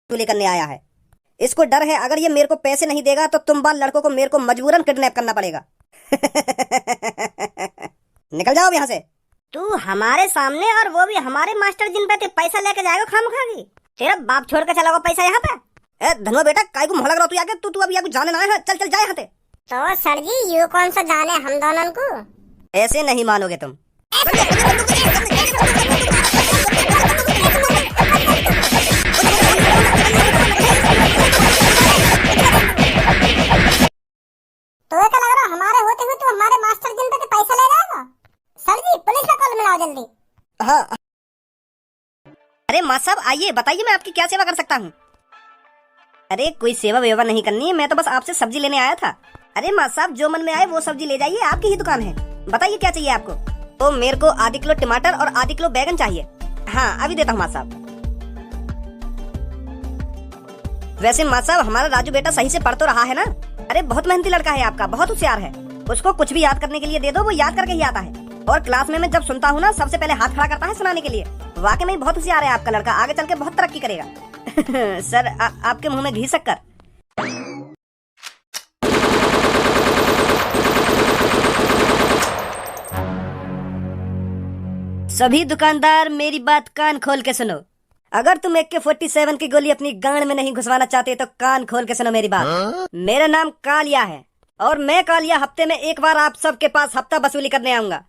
वसूली करने आया है। इसको डर है अगर ये मेरे को पैसे नहीं देगा तो तुम बाल लड़कों को मेरे को मजबूरन किडनैप करना पड़ेगा। निकल जाओ यहाँ से। तू हमारे सामने और वो भी हमारे मास्टर जिन पे पैसा लेके जाएगा खामखागी। तेरा बाप छोड़ के चला पैसा यहाँ पे। ए धनवा बेटा काय को मोह लग रहा तू आगे तू अभी आगे जाने ना है। चल चल जाए यहाँ से। तो सर जी यू कौन सा जाने हम दोनों को। ऐसे नहीं मानोगे तुम। तो ये लग रहा हमारे होते हुए तू हमारे मास्टर जिन पे पैसा ले जाएगा। सर जी पुलिस का कॉल मिलाओ जल्दी। हाँ अरे माँ साहब आइए बताइए मैं आपकी क्या सेवा कर सकता हूँ। अरे कोई सेवा वेवा नहीं करनी है, मैं तो बस आपसे सब्जी लेने आया था। अरे माँ साहब जो मन में आए वो सब्जी ले जाइए, आपकी ही दुकान है। बताइए क्या चाहिए आपको। तो मेरे को आधी किलो टमाटर और आधी किलो बैगन चाहिए। हाँ अभी देता हूँ माँ साहब। वैसे माँ साहब हमारा राजू बेटा सही से पढ़ तो रहा है ना। अरे बहुत मेहनती लड़का है आपका, बहुत होशियार है। उसको कुछ भी याद करने के लिए दे दो वो याद करके ही आता है। और क्लास में मैं जब सुनता हूँ ना सबसे पहले हाथ खड़ा करता है सुनाने के लिए। वाकई में बहुत होशियार है आपका लड़का, आगे चल के बहुत तरक्की करेगा। सर आपके मुंह में घी शक्कर। सभी दुकानदार मेरी बात कान खोल के सुनो। अगर तुम AK-47 की गोली अपनी गांड में नहीं घुसवाना चाहते तो कान खोल के सुनो मेरी बात। मेरा नाम कालिया है और मैं कालिया हफ्ते में एक बार आप सबके पास हफ्ता वसूली करने आऊंगा।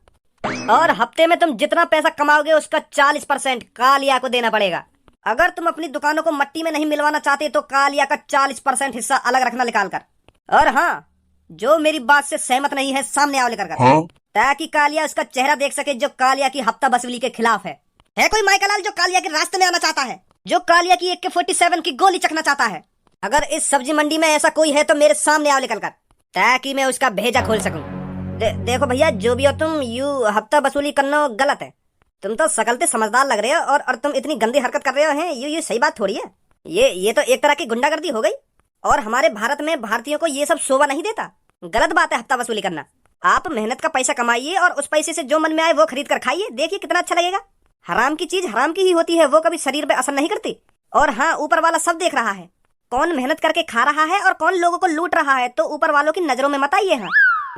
और हफ्ते में तुम जितना पैसा कमाओगे उसका 40% कालिया को देना पड़ेगा। अगर तुम अपनी दुकानों को मट्टी में नहीं मिलवाना चाहते तो कालिया का 40% हिस्सा अलग रखना निकाल कर। और हाँ, जो मेरी बात से सहमत नहीं है सामने आओ लेकर कर, ताकि कालिया उसका चेहरा देख सके जो कालिया की हफ्ता वसूली के खिलाफ है। कोई माइकलाल जो कालिया के रास्ते में आना चाहता है, जो कालिया की AK-47 की गोली चखना चाहता है? अगर इस सब्जी मंडी में ऐसा कोई है तो मेरे सामने आओ निकल कर, ताकि मैं उसका भेजा खोल सकूं। देखो भैया जो भी हो तुम, यू हफ्ता वसूली करना गलत है। तुम तो सकलते समझदार लग रहे हो और तुम इतनी गंदी हरकत कर रहे हो हैं, ये सही बात थोड़ी है। ये तो एक तरह की गुंडागर्दी हो गई। और हमारे भारत में भारतीयों को ये सब शोभा नहीं देता। गलत बात है हफ्ता वसूली करना। आप मेहनत का पैसा कमाइए और उस पैसे से जो मन में आए वो खरीद कर खाइए, देखिए कितना अच्छा लगेगा। हराम की चीज हराम की ही होती है, वो कभी शरीर पे असर नहीं करती। और हाँ, ऊपर वाला सब देख रहा है, कौन मेहनत करके खा रहा है और कौन लोगों को लूट रहा है। तो ऊपर वालों की नजरों में मत आइए, हाँ,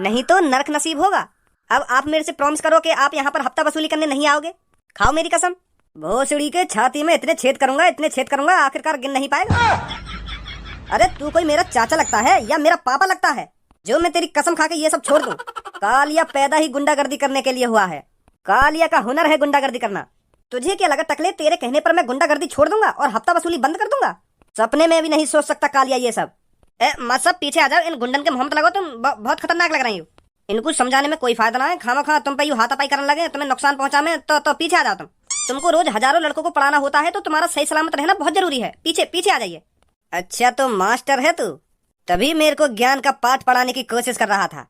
नहीं तो नरक नसीब होगा। अब आप मेरे से प्रॉमिस करो कि आप यहाँ पर हफ्ता वसूली करने नहीं आओगे। खाओ मेरी कसम। भोसड़ी के छाती में इतने छेद करूंगा आखिरकार गिन नहीं पाएगा। अरे तू कोई मेरा चाचा लगता है या मेरा पापा लगता है जो मैं तेरी कसम खा के ये सब छोड़ दूं? कालिया पैदा ही गुंडागर्दी करने के लिए हुआ है। कालिया का हुनर है गुंडागर्दी करना। तुझे क्या लगा टकले, तेरे कहने पर मैं गुंडागर्दी छोड़ दूंगा और हफ्ता वसूली बंद कर दूंगा? सपने में भी नहीं सोच सकता कालिया ये सब। मत सब पीछे आ जाओ, इन गुंडन के मोहम्मद लगो, तुम बहुत खतरनाक लग रही हो। इनको समझाने में कोई फायदा ना है, खामा तुम पे हाथापाई करने लगे, तुम्हें नुकसान पहुंचा में तो पीछे आ जाओ तुम। तुमको रोज हजारों लड़कों को पढ़ाना होता है तो तुम्हारा सही सलामत रहना बहुत जरूरी है। पीछे आ जाइए। अच्छा तो मास्टर है तू, तभी मेरे को ज्ञान का पाठ पढ़ाने की कोशिश कर रहा था।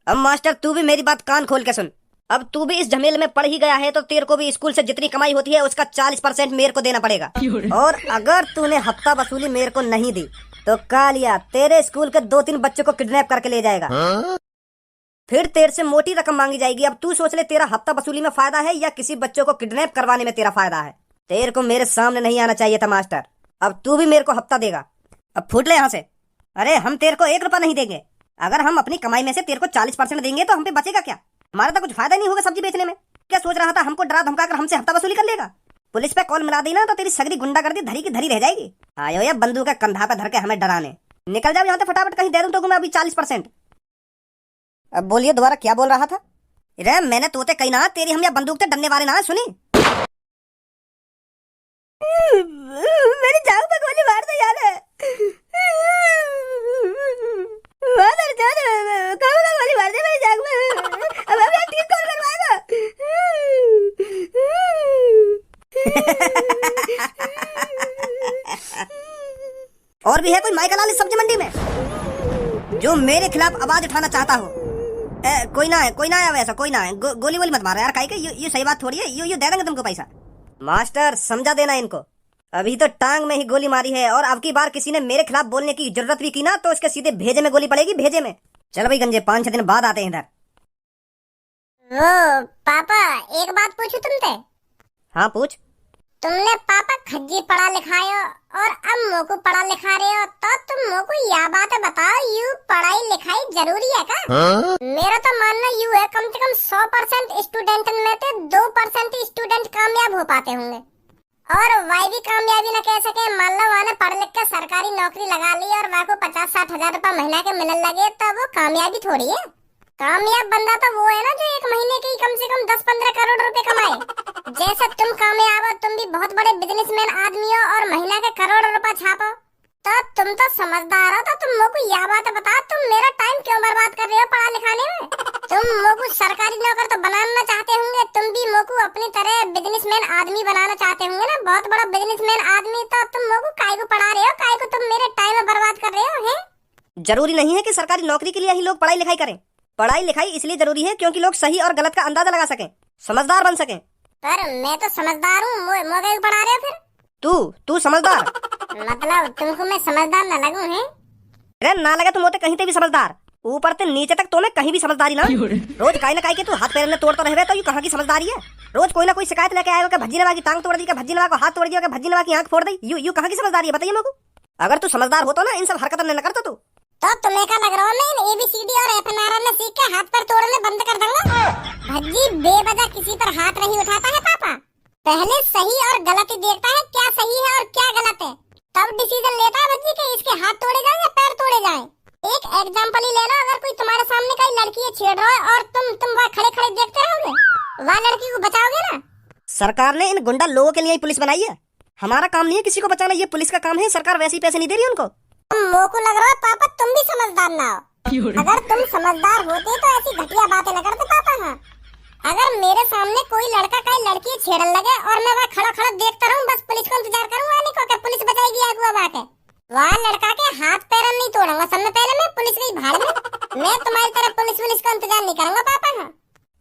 अब मास्टर तू भी मेरी बात कान खोल के सुन। अब तू भी इस झमेले में पढ़ ही गया है तो तेरे को भी स्कूल से जितनी कमाई होती है उसका 40% मेरे को देना पड़ेगा। और अगर तूने हफ्ता वसूली मेरे को नहीं दी तो कालिया तेरे स्कूल के 2-3 बच्चों को किडनैप करके ले जाएगा। फिर तेरे से मोटी रकम मांगी जाएगी। अब तू सोच ले, तेरा हफ्ता वसूली में फायदा है या किसी बच्चों को किडनैप करवाने में तेरा फायदा है? तेरे को मेरे सामने नहीं आना चाहिए था मास्टर। अब तू भी मेरे को हफ्ता देगा। अब फूट ले यहाँ से। अरे हम तेरे को 1 रुपया नहीं देंगे। अगर हम अपनी कमाई में से तेरे को 40% देंगे तो हम पे बचेगा क्या? हमारा तो कुछ फायदा नहीं होगा सब्जी बेचने में। क्या सोच रहा था हमको डरा धमका कर हमसे हफ्ता वसूली कर लेगा? पुलिस पे कॉल मिला दी ना तो तेरी सगरी गुंडागर्दी धरी की धरी रह जाएगी। आयो या बंदूक का कंधा पे धर के हमें डराने। निकल जाओ यहाँ से फटाफट, कहीं दे दूं तो मैं अभी 40%। अब बोलिए दोबारा क्या बोल रहा था? रे मैंने तोते कही ना, तेरी हम या बंदूक से डरने वाले ना, सुनी? मेरी जान पे गोली मार दे यार। गोली मार दे मेरी जान में। अब मैं ठीक कौन करवाएगा? और भी है कोई माइकलाल इस सब्जी मंडी में जो मेरे खिलाफ आवाज उठाना चाहता हो? कोई ना है वैसा, कोई ना है। गोली वोली मत मारो यार, काहे के ये सही बात थोड़ी है। ये दे देंगे तुमको पैसा। मास्टर समझा देना इनको, अभी तो टांग में ही गोली मारी है और अब की बार किसी ने मेरे खिलाफ बोलने की जरूरत भी की ना तो उसके सीधे भेजे में गोली पड़ेगी, भेजे में। चलो भाई गंजे, 5-6 दिन बाद आते हैं इधर। वो पापा एक बात पूछूं तुमसे? हाँ पूछ। तुमने पापा खज्जी पढ़ा लिखाए हो और अब मोको पढ़ा लिखा रहे हो, तो तुम मोको यह बात बताओ, यू पढ़ाई लिखाई जरूरी है का? मेरा तो मानना यू है, कम से कम 100% स्टूडेंट में से 2% स्टूडेंट कामयाब हो पाते होंगे, और वही भी कामयाबी न कह सके। मान लो वहाँ पढ़ लिख के सरकारी नौकरी लगा ली और वहाँ को 50-60 हजार रुपया महीना के मिलने लगे, तो वो कामयाबी थोड़ी है। कामयाब बंदा तो वो है ना जो एक महीने के कम से कम 10-15 करोड़ रुपए कमाए। जैसे तुम कामयाब हो, तुम भी बहुत बड़े बिजनेसमैन आदमी हो और महीना के करोड़ रुपए छापो, तो तुम तो समझदार हो। तो तुम मोको यह बात बता, तुम मेरा टाइम क्यों बर्बाद कर रहे हो पढ़ा लिखाने में? तुम मोको सरकारी नौकर तो बनाना चाहते होंगे, तुम भी मोको अपनी तरह बिजनेसमैन आदमी बनाना चाहते होंगे ना, बहुत बड़ा बिजनेसमैन आदमी। तो तुम मोको काय को पढ़ा रहे हो, काय को तुम मेरे टाइम बर्बाद कर रहे हो? हैं जरूरी नहीं है कि सरकारी नौकरी के लिए ही लोग पढ़ाई लिखाई करें। पढ़ाई लिखाई इसलिए जरूरी है क्योंकि लोग सही और गलत का अंदाजा लगा सकें, समझदार बन सकें। पर मैं तो समझदार हूँ, मोगे पढ़ा रहे हो फिर? तू समझदार मतलब तुमको मैं समझदार न लगूं? है अरे ना लगे तुम होते कहीं ते भी समझदार, ऊपर से नीचे तक तो मैं कहीं भी समझदारी ना। रोज काई ना काई के तू हाथ पैर में तोड़ता रहे तो यू कहाँ की समझदारी है? रोज कोई ना कोई शिकायत लेके आएगा कि भज्जी नवा की टांग तोड़ दी, कि भज्जी नवा को हाथ तोड़ दिया, कि भज्जी नवा की आंख फोड़ दी। यू कहाँ की समझदारी है बताइए मेरे को? अगर तू समझदार हो तो ना इन सब हरकत न करता तू। तो तुम्हें क्या लग रहा है मैं ABCD और FNR सीख के हाथ पर तोड़ने बंद कर दूंगा? भज्जी बेवजह किसी पर हाथ नहीं उठाता है पापा, पहले सही और गलत ही देखता है, क्या सही है और क्या गलत है, तब डिसीजन लेता है भज्जी के इसके हाथ तोड़े जाए या पैर तोड़े जाए। एक एग्जांपल ही ले लो, अगर कोई तुम्हारे सामने कोई लड़की छेड़ रहा है और तुम वहाँ खड़े खड़े देखते रहोगे, वह लड़की को बचाओगे ना? सरकार ने इन गुंडा लोगों के लिए ही पुलिस बनाई है, हमारा काम नहीं है किसी को बचाना, ये पुलिस का काम है। सरकार वैसे ही पैसे नहीं दे रही उनको। मोको लग रहा है पापा तुम भी समझदार ना हो। अगर तुम समझदार होते तो ऐसी घटिया बातें न करते पापा। हाँ, अगर मेरे सामने कोई लड़का कोई लड़की छेड़ने लगे और मैं वहाँ खड़ा खड़ा देखता रहूं, बस पुलिस को इंतजार करूं आने को कि पुलिस बचाएगी आगुआ बाके, वहाँ लड़का के हाथ पैर नहीं तोड़ूंगा, सबसे पहले मैं पुलिस की भाड़ में। मैं तुम्हारी तरह पुलिस का इंतजार नहीं करूंगा पापा। हाँ,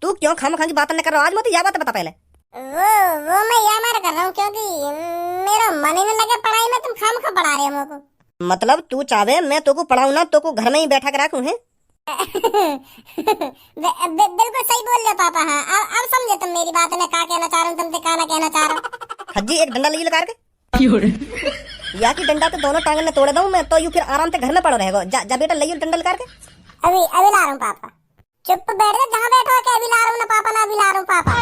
तू क्यों खामखा की बात न कर रहा? आज मुझे यह बात बता पहले। वो मैं यह मार कर रहा हूँ क्योंकि मेरा मन ही न लगे पढ़ाई में, तुम खामखा पढ़ा रहे हो मेरे। मतलब तू चाहे मैं तो को पढ़ाऊं ना, तो को घर में ही बैठा कर रखूं है? बिल्कुल सही बोल रहे पापा। हाँ, अब समझे तुम मेरी बात में क्या कहना चाह रहे हो, तुमसे क्या ना कहना चाह रहा हूँ। हज्जी एक डंडा ले लगा के या की डंडा तो दोनों टांगन में तोड़ दूं मैं, तो यू फिर आराम से घर में पड़ो रहेगा। जा बेटा ले डंडा लगा के। अभी ला रहा हूँ पापा, चुप बैठ जा जहाँ बैठो के। अभी ला रहा हूँ ना पापा, ना अभी ला रहा हूँ पापा।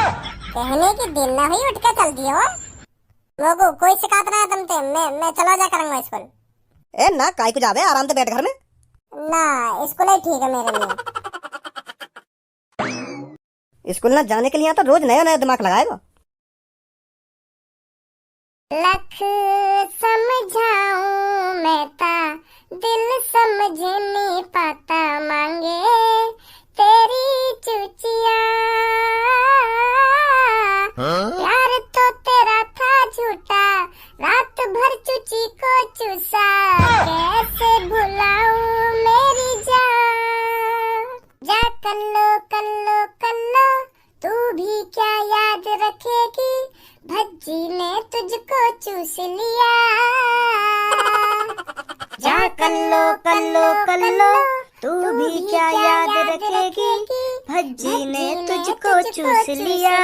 कहने की दिन ना हुई उठ के चल दिए हो, लोगों कोई शिकायत ना है तुमसे। मैं चला जा करूँगा स्कूल। ए ना काय को जावे, आराम से बैठ घर में ना, स्कूल ही ठीक है मेरे लिए। स्कूल ना जाने के लिए तो रोज नया नया दिमाग लगाएगा। लख समझाऊं मैं ता दिल समझ नहीं पाता, मांगे तेरी चुचिया। प्यार तो तेरा था झूठा, रात भर चुची को चूसा, कैसे भुलाऊं मेरी जान। जा कल्लो तू भी क्या याद रखेगी, भज्जी ने तुझको चूस लिया। जा कल्लो तू भी क्या याद रखेगी, भज्जी ने तुझको चूस लिया।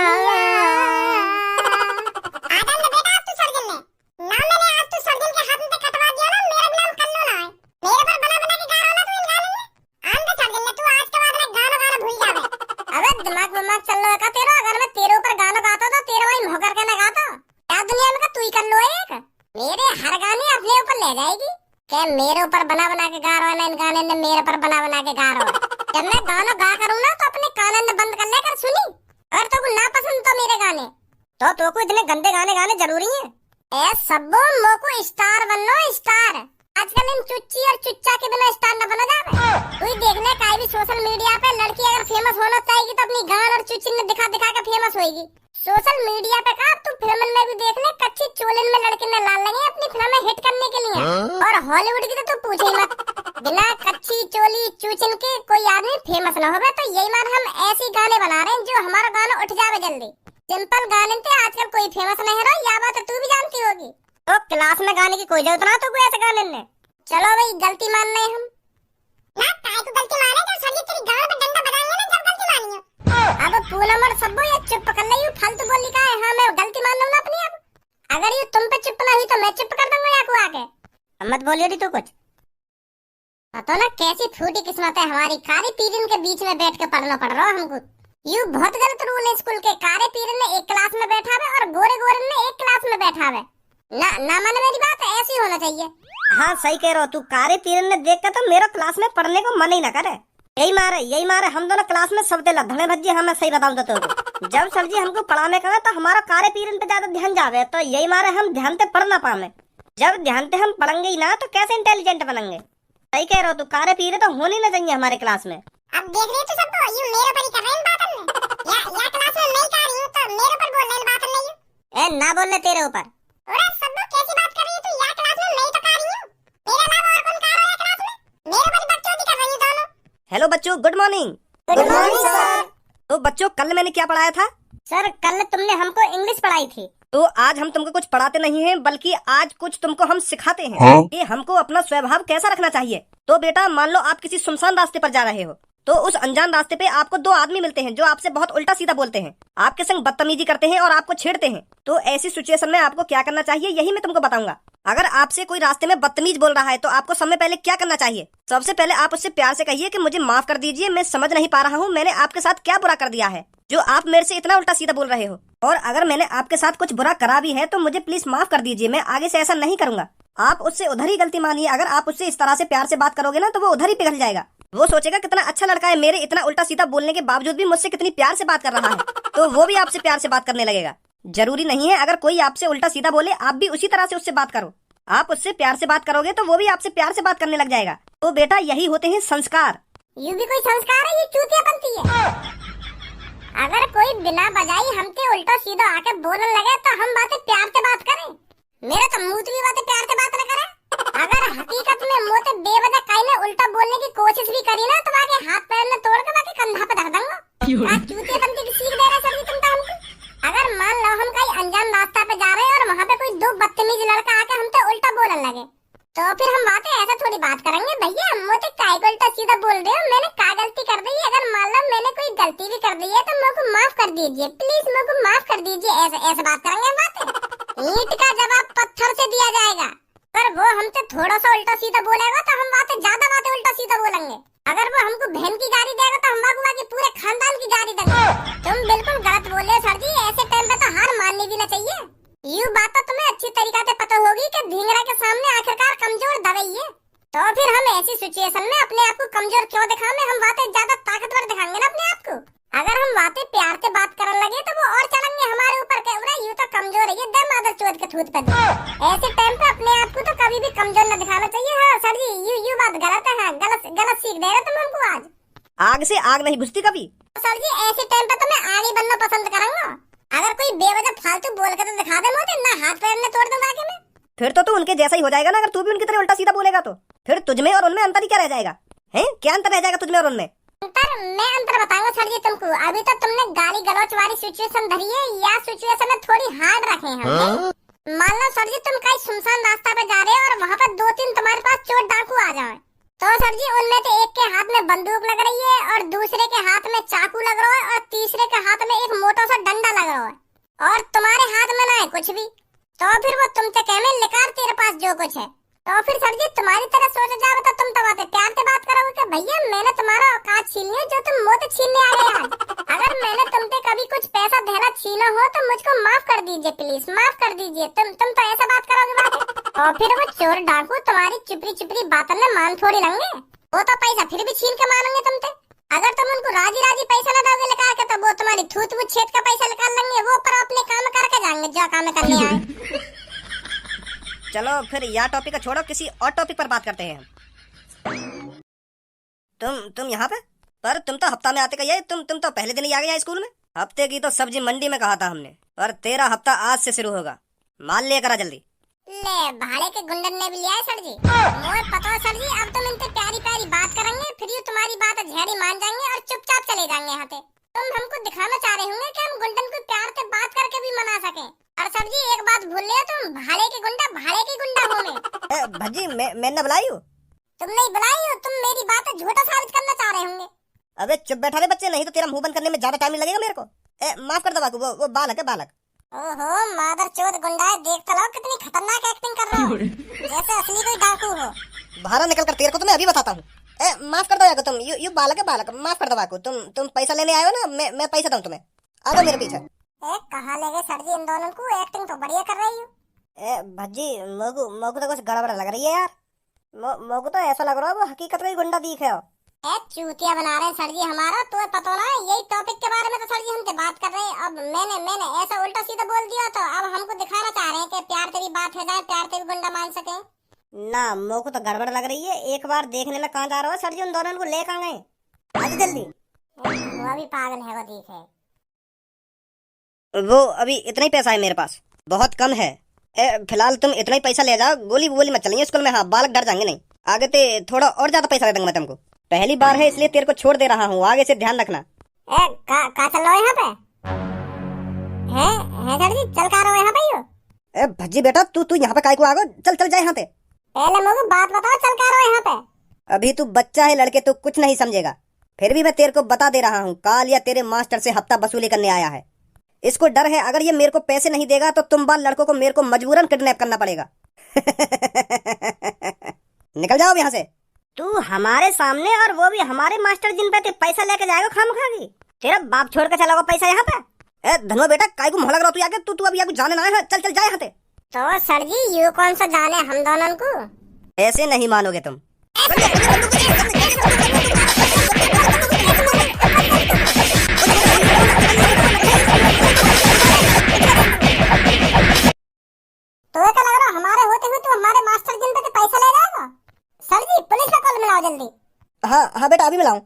मेरे ऊपर बना बना के गा रहा है ना, इन गाने ने मेरे पर बना बना के गा रहा है। जब मैं गाना गा करूँ ना तो अपने कानन में बंद कर लेकर सुनी। अगर तो ना पसंद तो मेरे गाने, तो को इतने गंदे गाने गाने जरूरी है? ए सबो मोको स्टार बननो, स्टार। आजकल इन चुच्ची और चुच्चा के बिना स्टार न बना जावे। तू देखने काई भी सोशल मीडिया पे लड़की अगर फेमस होना चाहेगी तो अपनी गान और चुच्ची में दिखा दिखा के फेमस होएगी। सोशल मीडिया पे का तू फिल्म में भी देख ले, कच्ची चोलन में लड़के ने लाल लगे अपनी फिल्म हिट करने के लिए। और हॉलीवुड की तो तू पूछे ही मत, बिना कच्ची चोली चूचन के कोई आदमी फेमस न होगा। तो यही बात हम ऐसे गाने बना रहे हैं जो हमारा गाना उठ जावे जल्दी। सिंपल गाने थे आजकल कोई फेमस नहीं है, यह बात तू भी जानती होगी। तो क्लास में गाने की कोई जरूरत ना तो कोई ऐसे गाने ने। चलो भाई गलती मान रहे हम ना, काय को गलती माने जब सभी तेरी गाल पे डंडा बजाएंगे ना, जब गलती मानी हो। अब पूनम और सब्बू ये चुप कर ले, यू फालतू बोली का है। हाँ मैं गलती मान लूं ना अपनी। अब अगर ये तुम पे चुप ना हुई तो मैं चुप कर दूंगा याकू आके। अब मत बोलियो दी तू कुछ। तो ना कैसी फूटी किस्मत है हमारी, कारे पीरियड के बीच में बैठ के पढ़ना पड़ रहा है हमको। यू बहुत गलत रूल है स्कूल के, कारे पीरियड में एक क्लास में बैठा है और गोरे गोरे ने एक क्लास में बैठा है। ना माने मेरी बात, ऐसी होना चाहिए। हाँ सही कह रहे हो तू, कारे पीरियड ने देख कर तो मेरा क्लास में पढ़ने को मन ही ना करे। यही मारे हम दोनों क्लास में सब दिला धड़े भज्जी। हाँ मैं सही बताऊं तो जब सर जी हमको पढ़ाने का तो हमारा कार्य पीरियड पे ज्यादा ध्यान जावे, तो यही मारे हम ध्यान से पढ़ ना पावे। जब ध्यान से हम पढ़ेंगे ही ना तो कैसे इंटेलिजेंट बनेंगे। सही कह रहे हो तू, कार्य पीरियड तो होनी ना चाहिए हमारे क्लास में। अब देख रहे तो सबको यू मेरे ऊपर ही कर रहे हैं बात। या क्लास में मैं कर रही हूं तो मेरे ऊपर बोल रहे हैं बात नहीं। ए ना बोलने तेरे ऊपर। अरे सबको कैसी बात कर रही है तू? या क्लास में मैं तो कर रही हूं, मेरे अलावा और कौन कर रहा है क्लास में? मेरे ऊपर बच्चों की कर रही है दोनों। हेलो बच्चों, good morning. Good morning sir. तो बच्चों कल मैंने क्या पढ़ाया था? सर कल तुमने हमको इंग्लिश पढ़ाई थी। तो आज हम तुमको कुछ पढ़ाते नहीं हैं, बल्कि आज कुछ तुमको हम सिखाते हैं कि हमको अपना स्वभाव कैसा रखना चाहिए। तो बेटा मान लो आप किसी सुनसान रास्ते पर जा रहे हो, तो उस अनजान रास्ते पे आपको दो आदमी मिलते हैं जो आपसे बहुत उल्टा सीधा बोलते हैं, आपके संग बदतमीजी करते हैं और आपको छेड़ते हैं। तो ऐसी सिचुएशन में आपको क्या करना चाहिए यही मैं तुमको बताऊंगा। अगर आपसे कोई रास्ते में बदतमीज बोल रहा है तो आपको सबसे पहले क्या करना चाहिए? सबसे पहले आप उससे प्यार से कहिए कि मुझे माफ कर दीजिए, मैं समझ नहीं पा रहा हूँ मैंने आपके साथ क्या बुरा कर दिया है जो आप मेरे से इतना उल्टा सीधा बोल रहे हो। और अगर मैंने आपके साथ कुछ बुरा करा भी है तो मुझे प्लीज माफ कर दीजिए, मैं आगे से ऐसा नहीं करूंगा। आप उससे उधर ही गलती मानिए। अगर आप उससे इस तरह से प्यार से बात करोगे ना तो वो उधर ही पिघल जाएगा। वो सोचेगा कितना अच्छा लड़का है, मेरे इतना उल्टा सीधा बोलने के बावजूद भी मुझसे कितनी प्यार से बात कर रहा है, तो वो भी आपसे प्यार से बात करने लगेगा। जरूरी नहीं है अगर कोई आपसे उल्टा सीधा बोले आप भी उसी तरह से उससे बात करो। आप उससे प्यार से बात करोगे तो वो भी आपसे प्यार से बात करने लग जाएगा। तो बेटा यही होते हैं संस्कार। यू भी कोई संस्कार है? ये चूतियापंती है। अगर कोई बिना बजाई हमसे उल्टा सीधा आके बोलने लगे तो हम बातें प्यार से बात करें। मेरे तो मुंह भी बातें प्यार से बात न करे। अगर हकीकत में मोते बेवजह काई ने उल्टा बोलने की कोशिश भी करी ना तो आगे हाथ पैर में तोड़ के बाकी कंधा पे धर दूंगा। चूतियापंती की सीख दे रहे सर तुम तो हमको। अगर मान लो हम कहीं अनजान रास्ता पे जा रहे हैं और वहाँ पे कोई दो बदतमीज लड़का आके हमसे उल्टा बोलने लगे, तो फिर हम बातें ऐसा थोड़ी बात करेंगे। भैया मोते काय को उल्टा सीधा बोल रहे हो, मैंने क्या गलती कर दी है? अगर मान लो मैंने कोई गलती भी कर दी है तो मेरे को माफ कर दीजिए, प्लीज मेरे को माफ कर दीजिए। ऐसे बात करेंगे हम बातें। ईंट का जवाब पत्थर से दिया जाएगा। अगर वो हमसे थोड़ा सा उल्टा सीधा बोलेगा तो हम ज्यादा बातें उल्टा सीधा बोलेंगे। अगर वो हमको बहन की गाड़ी देगा तो हम की पूरे खानदान की गाड़ी देंगे। तुम बिल्कुल गलत बोल रहे हो सर जी, ऐसे टाइम पे तो हार माननी भी ना चाहिए। यू बात तो तुम्हें अच्छी तरीका से पता होगी कि ढींगरा के सामने आखिरकार कमजोर दवाई है। तो फिर हम ऐसी सिचुएशन में अपने आप को कमजोर क्यों दिखाएं? हम बातें ज्यादा ताकतवर दिखाएंगे ना अपने आप को। अगर हम बातें प्यार से बात करने लगे तो वो और चलेंगे हमारे ऊपर के यू तो कमजोर है, ये दे मादर चोद के थूत पे दे। ऐसे टाइम पे अपने आप को तो कभी भी कमजोर न दिखाना चाहिए। हाँ सर जी यू बात गलत है, गलत सीख दे रहे तुम हमको आज। आग से आग नहीं बुझती कभी। सर जी ऐसे टाइम पे तो मैं आगे बनना पसंद करूंगा। अगर कोई बेवजह फालतू बोल के तो दिखा दे मोते ना हाथ पैर में तोड़ दूं आगे में। फिर तो तू उनके जैसा ही हो जाएगा ना। अगर तू भी उनकी तरह उल्टा सीधा बोलेगा तो फिर तुझमें और उनमें अंतर ही क्या रह जाएगा? हैं क्या अंतर रह जाएगा तुझमें और उनमें? मैं अंतर बताऊंगा सर जी तुमको। अभी तो तुमने गाली गलौच वाली सिचुएशन धरी है, या सिचुएशन में थोड़ी हार्ड रखे हैं। मान लो सर जी तुम कहीं सुनसान रास्ता पे जा रहे हो और वहाँ पर दो तीन तुम्हारे पास चोर डाकू आ जाए, तो सर जी उनमें से एक के हाथ में बंदूक लग रही है और दूसरे के हाथ में चाकू लग रहा है और तीसरे के हाथ में एक मोटा सा डंडा लग रहा है और तुम्हारे हाथ में ना है कुछ भी। तो फिर वो तुमसे कहने लिकार तेरे पास जो कुछ है, तो फिर सर जी तुम्हारी तरह सोचा जाए तो तुम तो बातें प्यार से बात करोगे कि भैया मैंने तुम्हारा औकात छीन लिया जो तुम मोते छीनने आ गए आज। अगर मैंने तुमसे कभी कुछ पैसा देना छीना हो तो मुझको माफ कर दीजिए, प्लीज माफ कर दीजिए। तुम तो ऐसा बात करोगे बातें। और फिर वो चोर डाकू तुम्हारी चिपरी बातों में मान थोड़ी लेंगे, वो तो पैसा फिर भी छीन के मानेंगे तुमसे। अगर तुम उनको राजी पैसा न दोगे निकाल के तो वो तुम्हारी थूत छेद का पैसा निकाल लेंगे, वो पर अपने काम करके जाएंगे जो काम करने आए। चलो फिर यह टॉपिक छोड़ो, किसी और टॉपिक पर बात करते हैं। तुम यहाँ पे? पर तुम तो हफ्ता में आते कहिए, तुम तो पहले दिन ही आ गए स्कूल में। हफ्ते की तो सब्जी मंडी में कहा था हमने, पर तेरा हफ्ता आज से शुरू होगा। माल लेकर आ जल्दी। ले भाड़े के गुंडन ने भी लिया है सर जी। मोए पता है सर जी, अब तुम इनसे प्यारी बात करेंगे फिर ये तुम्हारी बात झेड़ी मान जाएंगे और चुपचाप चले जाएंगे यहाँ से। तुम हमको दिखाना चाह रहे होंगे कि हम गुंडन को प्यार से बात करके भी मना सके। और सर जी एक बात भूल रहे हो, तुम भाड़े की गुंडा हो मैं। भज्जी मैंने बुलाई हूँ? तुम नहीं बुलाई हो, तुम मेरी बात झूठा साबित करना चाह रहे होंगे। अबे चुप बैठा रे बच्चे, नहीं तो तेरा मुंह बंद करने में ज्यादा टाइम नहीं लगेगा मेरे को। माफ कर दो बाकू, वो बालक है बालक। ओहो मादर चोद गुंडा है, देख तो लो कितनी खतरनाक एक्टिंग कर रहा हो, जैसे असली कोई डाकू हो। बाहर निकल कर तेरे को तो मैं अभी बताता हूँ। माफ कर दो याको, तुम यू बालक है बालक, माफ कर दो वाको, तुम पैसा लेने आए हो ना, मैं पैसा दूं तुम्हें, आ जाओ मेरे पीछे। कहाँ ले गए सर जी इन दोनों को, एक्टिंग तो बढ़िया कर रही हो। भज्जी मोगू तो कुछ गड़बड़ लग रही है यार। मोगू तो ऐसा लग रहा है वो हकीकत में ही गुंडा दिख है। चूतिया बना रहे हैं सर जी हमारा, तुम्हें पता ना है, यही टॉपिक के बारे में तो सर जी हमसे बात कर रहे हैं। अब मैंने ऐसा उल्टा सीधा बोल दिया तो अब हमको दिखाना चाह रहे हैं कि प्यार तेरी बात है जाए, प्यार तेरी गुंडा मान सके ना। मोगू तो गड़बड़ लग रही है, एक बार देखने में कहाँ जा रहा है सर जी, उन दोनों को ले कहाँ गए, आज जल्दी। वो भी पागल है, वो दिख है। वो अभी इतना ही पैसा है मेरे पास, बहुत कम है। फिलहाल तुम इतना ही पैसा ले जाओ, गोली वोली मत चलेंगे स्कूल में, हाँ बालक डर जाएंगे नहीं, आगे ते थोड़ा और ज्यादा पैसा दे दूंगा मैं तुमको, पहली बार है इसलिए तेरे को छोड़ दे रहा हूँ, आगे से ध्यान रखना। का चल रहा है यहाँ पे है सर जी, चल का रहा है यहाँ पे यो? भज्जी बेटा तू यहाँ पे काय को आ गो, चल जा यहाँ पे। पहले मुझे बात बताओ, चल का रहा है यहाँ पे? अभी तू बच्चा है लड़के, तू कुछ नहीं समझेगा, फिर भी मैं तेरे को बता दे रहा हूँ, कालिया तेरे मास्टर से हफ्ता वसूली करने आया है। इसको डर है अगर ये मेरे को पैसे नहीं देगा तो तुम बाल लड़कों को मेरे को मजबूरन किडनैप करना पड़ेगा। निकल जाओ यहाँ से। तू हमारे सामने और वो भी हमारे मास्टर जिन पे पैसा लेके जाएगा खामखागी, तेरा बाप छोड़ के चला पैसा यहाँ पे। धनवा बेटा काय को मोह लग रहा तू आगे, तू अभी आगे जाने ना है, चल जा यहाँ से। तो सर जी यू कौन सा जाने हम दोनों को? ऐसे नहीं मानोगे तुम। तो क्या लग रहा हमारे होते हुए तू हमारे मास्टर जिन पे पैसा ले जाएगा? सर जी पुलिस को कॉल मिलाओ जल्दी। हाँ बेटा अभी मिलाऊं।